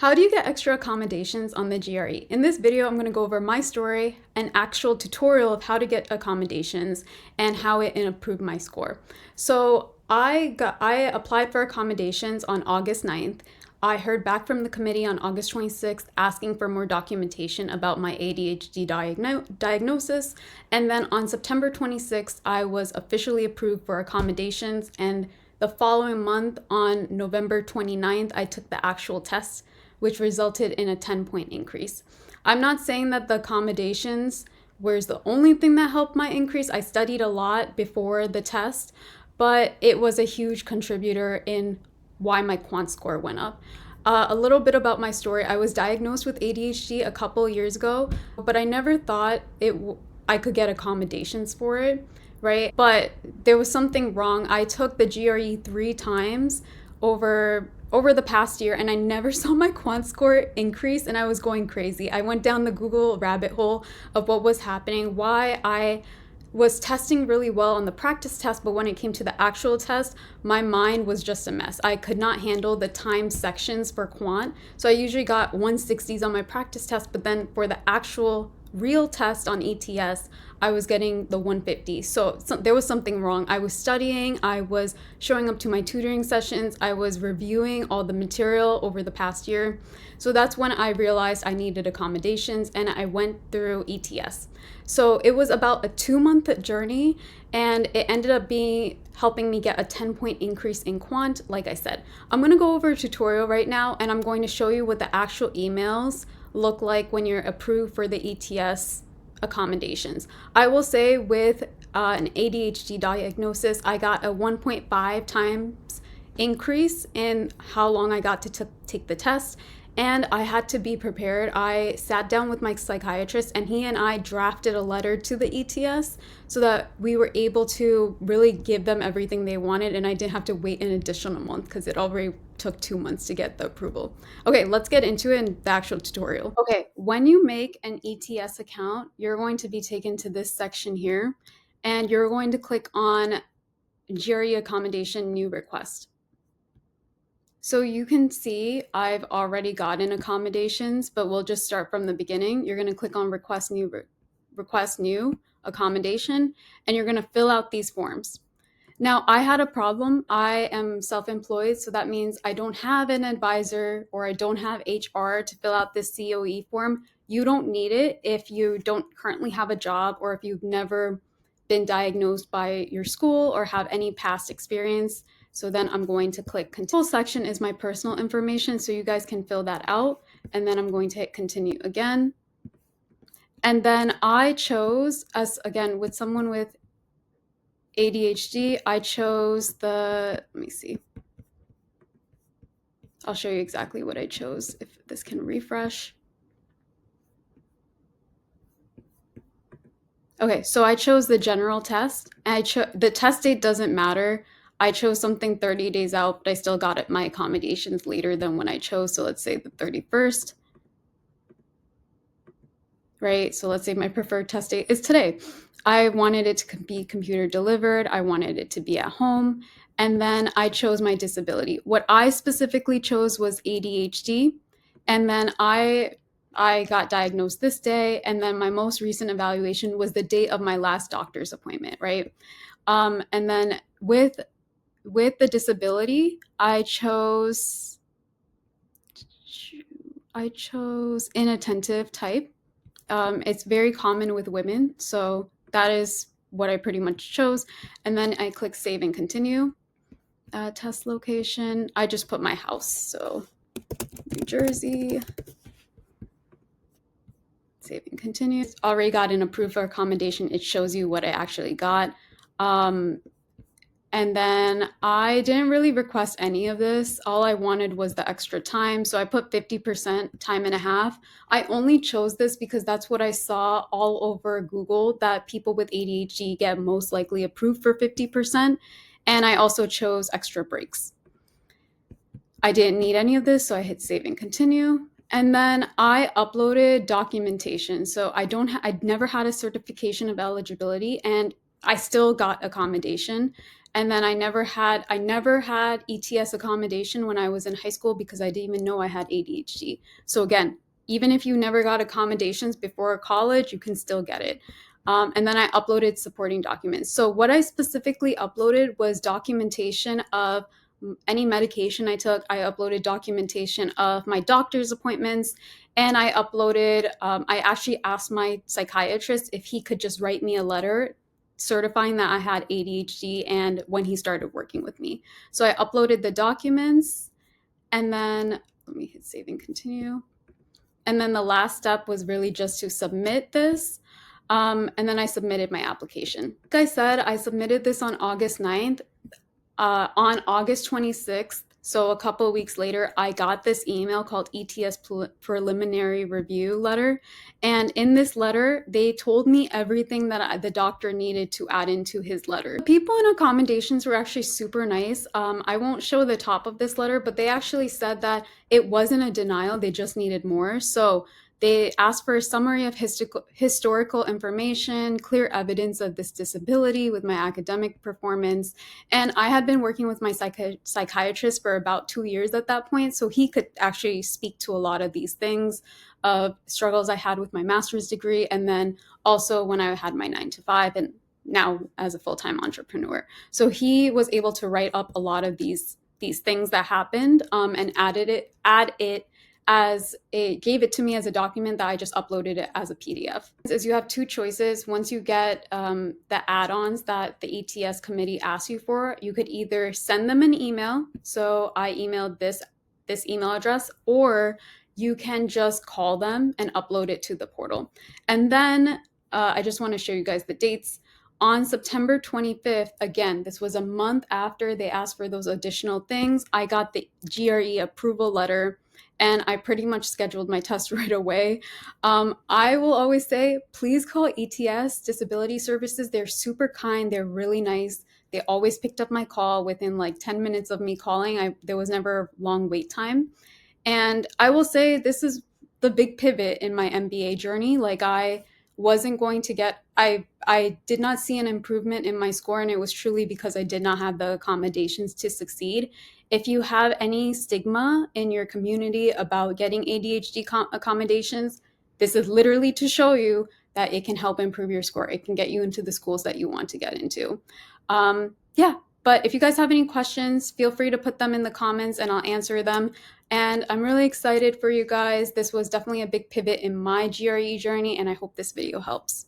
How do you get extra accommodations on the GRE? In this video, I'm going to go over my story, an actual tutorial of how to get accommodations, and how it improved my score. So I applied for accommodations on August 9th. I heard back from the committee on August 26th asking for more documentation about my ADHD diagnosis. And then on September 26th, I was officially approved for accommodations. And the following month, on November 29th, I took the actual test, which resulted in a 10-point increase. I'm not saying that the accommodations was the only thing that helped my increase. I studied a lot before the test, but it was a huge contributor in why my quant score went up. A little bit about my story. I was diagnosed with ADHD a couple years ago, but I never thought I could get accommodations for it, right? But there was something wrong. I took the GRE 3 times over the past year, and I never saw my quant score increase, and I was going crazy. I went down the Google rabbit hole of what was happening, why I was testing really well on the practice test, but when it came to the actual test, my mind was just a mess. I could not handle the time sections for quant. So I usually got 160s on my practice test, but then for the actual real test on ETS, I was getting the 150. So there was something wrong. I was studying, I was showing up to my tutoring sessions, I was reviewing all the material over the past year. So that's when I realized I needed accommodations, and I went through ETS. So it was about a 2-month journey, and it ended up helping me get a 10-point increase in quant. Like I said, I'm going to go over a tutorial right now, and I'm going to show you what the actual emails look like when you're approved for the ETS accommodations. I will say with an ADHD diagnosis, I got a 1.5 times increase in how long I got to take the test, and I had to be prepared. I sat down with my psychiatrist, and he and I drafted a letter to the ETS so that we were able to really give them everything they wanted, and I didn't have to wait an additional month because it already took 2 months to get the approval. Okay, let's get into it in the actual tutorial. Okay, when you make an ETS account, you're going to be taken to this section here, and you're going to click on GRE accommodation new request. So you can see I've already gotten accommodations, but we'll just start from the beginning. You're going to click on request new accommodation, and you're going to fill out these forms. Now, I had a problem. I am self-employed, so that means I don't have an advisor or I don't have HR to fill out this COE form. You don't need it if you don't currently have a job, or if you've never been diagnosed by your school or have any past experience. So then I'm going to click continue. This section is my personal information, so you guys can fill that out. And then I'm going to hit continue again. And then I chose, as again, with someone with ADHD, I chose let me see. I'll show you exactly what I chose if this can refresh. Okay, so I chose the general test. The test date doesn't matter. I chose something 30 days out, but I still got my accommodations later than when I chose. So let's say the 31st, right? So let's say my preferred test date is today. I wanted it to be computer delivered. I wanted it to be at home. And then I chose my disability. What I specifically chose was ADHD. And then I got diagnosed this day. And then my most recent evaluation was the date of my last doctor's appointment, right? And then with the disability, I chose inattentive type. It's very common with women, so that is what I pretty much chose. And then I click save and continue. Test location, I just put my house, so New Jersey. Save and continue. Already got an approved for accommodation. It shows you what I actually got. And then I didn't really request any of this. All I wanted was the extra time. So I put 50% time and a half. I only chose this because that's what I saw all over Google, that people with ADHD get most likely approved for 50%. And I also chose extra breaks. I didn't need any of this, so I hit save and continue. And then I uploaded documentation. So I'd never had a certification of eligibility, and I still got accommodation. And then I never had ETS accommodation when I was in high school because I didn't even know I had ADHD. So again, even if you never got accommodations before college, you can still get it. And then I uploaded supporting documents. So what I specifically uploaded was documentation of any medication I took. I uploaded documentation of my doctor's appointments, and I actually asked my psychiatrist if he could just write me a letter certifying that I had ADHD and when he started working with me. So I uploaded the documents, and then let me hit save and continue. And then the last step was really just to submit this. And then I submitted my application. Like I said, I submitted this on August 9th. On August 26th, so a couple of weeks later, I got this email called ETS Preliminary Review Letter. And in this letter, they told me everything that the doctor needed to add into his letter. The people in accommodations were actually super nice. I won't show the top of this letter, but they actually said that it wasn't a denial, they just needed more. So they asked for a summary of historical information, clear evidence of this disability with my academic performance. And I had been working with my psychiatrist for about 2 years at that point, so he could actually speak to a lot of these things of struggles I had with my master's degree, and then also when I had my 9 to 5, and now as a full-time entrepreneur. So he was able to write up a lot of these things that happened, and gave it to me as a document that I just uploaded it as a PDF. Is you have two choices. Once you get the add-ons that the ETS committee asks you for, you could either send them an email. So I emailed this email address, or you can just call them and upload it to the portal. And then I just want to show you guys the dates. On September 25th, again, this was a month after they asked for those additional things, I got the GRE approval letter, and I pretty much scheduled my test right away. I will always say, please call ETS Disability Services. They're super kind. They're really nice. They always picked up my call within like 10 minutes of me calling. There was never a long wait time. And I will say this is the big pivot in my MBA journey. Like I did not see an improvement in my score, and it was truly because I did not have the accommodations to succeed. If you have any stigma in your community about getting ADHD accommodations, this is literally to show you that it can help improve your score. It can get you into the schools that you want to get into. Yeah, but if you guys have any questions, feel free to put them in the comments and I'll answer them. And I'm really excited for you guys. This was definitely a big pivot in my GRE journey, and I hope this video helps.